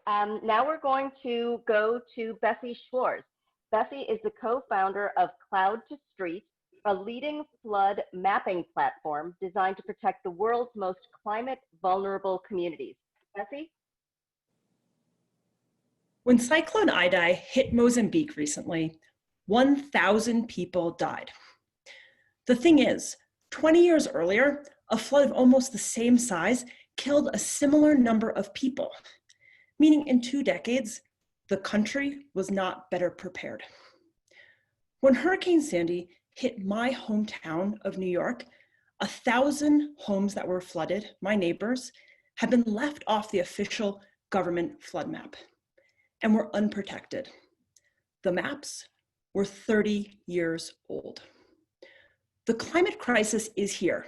Now we're going to go to Bessie Schwarz. Bessie is the co-founder of Cloud2Street, a leading flood mapping platform designed to protect the world's most climate vulnerable communities. Bessie? When Cyclone Idai hit Mozambique recently, 1,000 people died. The thing is, 20 years earlier, a flood of almost the same size killed a similar number of people, meaning in 2 decades, the country was not better prepared. When Hurricane Sandy hit my hometown of New York, 1,000 homes that were flooded, my neighbors, had been left off the official government flood map and were unprotected. The maps were 30 years old. The climate crisis is here.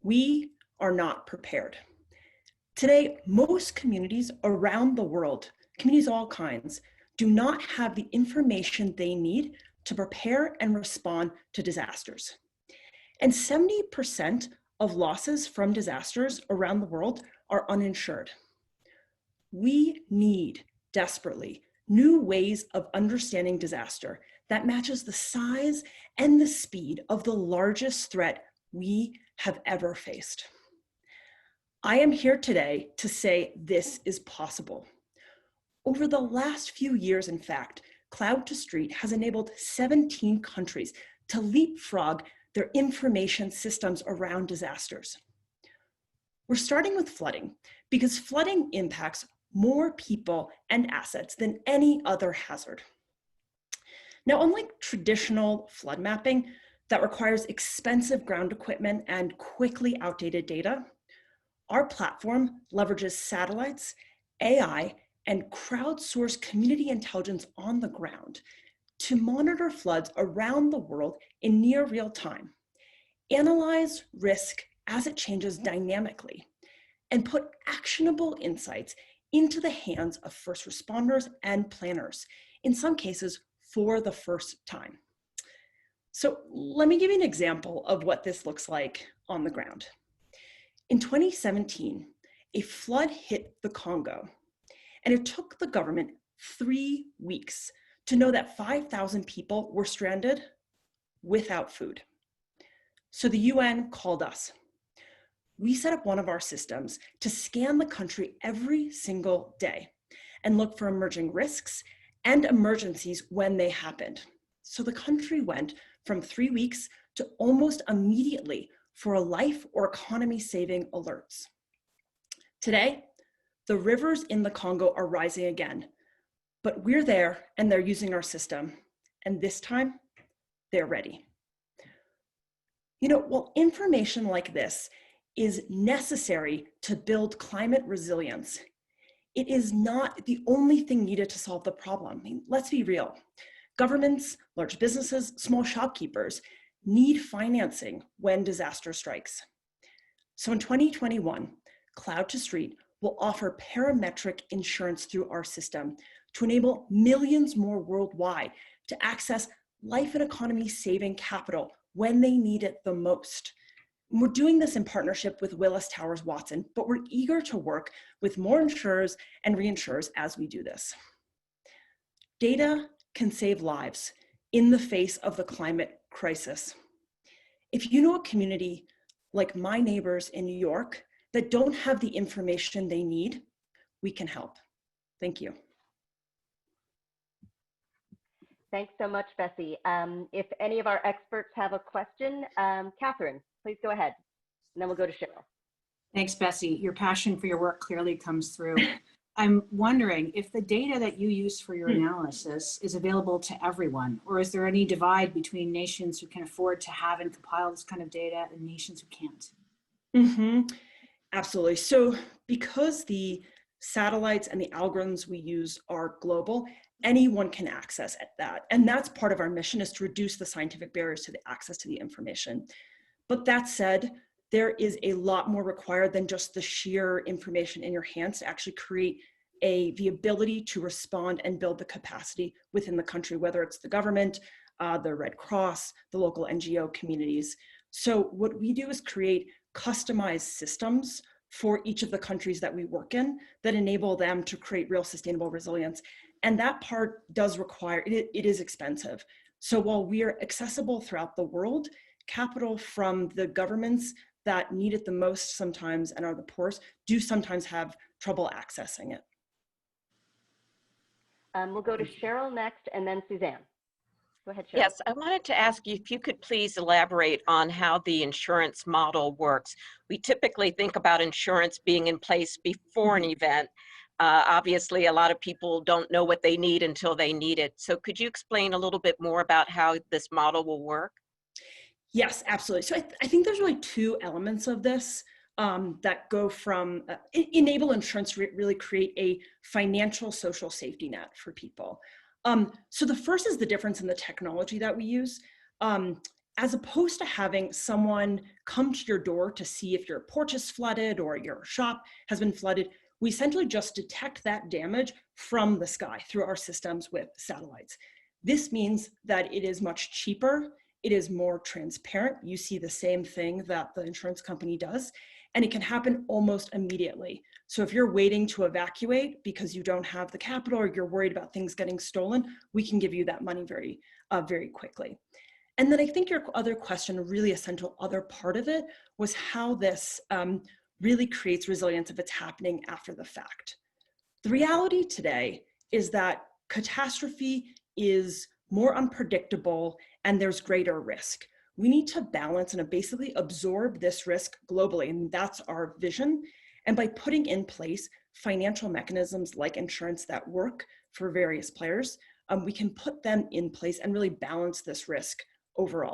We are not prepared. Today, most communities around the world, communities of all kinds, do not have the information they need to prepare and respond to disasters. And 70% of losses from disasters around the world are uninsured. We need desperately new ways of understanding disaster that matches the size and the speed of the largest threat we have ever faced. I am here today to say this is possible. Over the last few years, in fact, Cloud2Street has enabled 17 countries to leapfrog their information systems around disasters. We're starting with flooding because flooding impacts more people and assets than any other hazard. Now, unlike traditional flood mapping that requires expensive ground equipment and quickly outdated data, our platform leverages satellites, AI, and crowdsourced community intelligence on the ground to monitor floods around the world in near real time, analyze risk as it changes dynamically, and put actionable insights into the hands of first responders and planners, in some cases for the first time. So let me give you an example of what this looks like on the ground. In 2017, a flood hit the Congo, and it took the government 3 weeks to know that 5,000 people were stranded without food. So the UN called us. We set up one of our systems to scan the country every single day and look for emerging risks and emergencies when they happened. So the country went from 3 weeks to almost immediately for a life or economy-saving alerts. Today, the rivers in the Congo are rising again, but we're there and they're using our system. And this time, they're ready. You know, while information like this is necessary to build climate resilience, it is not the only thing needed to solve the problem. I mean, let's be real. Governments, large businesses, small shopkeepers need financing when disaster strikes. So in 2021, Cloud2Street will offer parametric insurance through our system to enable millions more worldwide to access life and economy saving capital when they need it the most. And we're doing this in partnership with Willis Towers Watson, but we're eager to work with more insurers and reinsurers as we do this. Data can save lives in the face of the climate crisis. If you know a community like my neighbors in New York that don't have the information they need, we can help. Thank you. Thanks so much, Bessie. If any of our experts have a question, Catherine, please go ahead, and then we'll go to Cheryl. Thanks, Bessie. Your passion for your work clearly comes through. I'm wondering if the data that you use for your analysis is available to everyone, or is there any divide between nations who can afford to have and compile this kind of data and nations who can't? Absolutely. So because the satellites and the algorithms we use are global, anyone can access that. And that's part of our mission, is to reduce the scientific barriers to the access to the information. But that said, there is a lot more required than just the sheer information in your hands to actually create the ability to respond and build the capacity within the country, whether it's the government, the Red Cross, the local NGO communities. So what we do is create customized systems for each of the countries that we work in that enable them to create real sustainable resilience. And that part does require, it is expensive. So while we are accessible throughout the world, capital from the governments that need it the most sometimes and are the poorest do sometimes have trouble accessing it. We'll go to Cheryl next and then Suzanne. Go ahead, Cheryl. Yes, I wanted to ask you if you could please elaborate on how the insurance model works. We typically think about insurance being in place before an event. Obviously, a lot of people don't know what they need until they need it. So could you explain a little bit more about how this model will work? Yes, absolutely. So I think there's really two elements of this that go from enable insurance to really create a financial social safety net for people. So the first is the difference in the technology that we use. As opposed to having someone come to your door to see if your porch is flooded or your shop has been flooded, we essentially just detect that damage from the sky through our systems with satellites. This means that it is much cheaper, it is more transparent. You see the same thing that the insurance company does, and it can happen almost immediately. So if you're waiting to evacuate because you don't have the capital or you're worried about things getting stolen, we can give you that money very, very quickly. And then I think your other question, a really essential other part of it, was how this really creates resilience if it's happening after the fact. The reality today is that catastrophe is more unpredictable and there's greater risk. We need to balance and basically absorb this risk globally, and that's our vision. And by putting in place financial mechanisms like insurance that work for various players, we can put them in place and really balance this risk overall.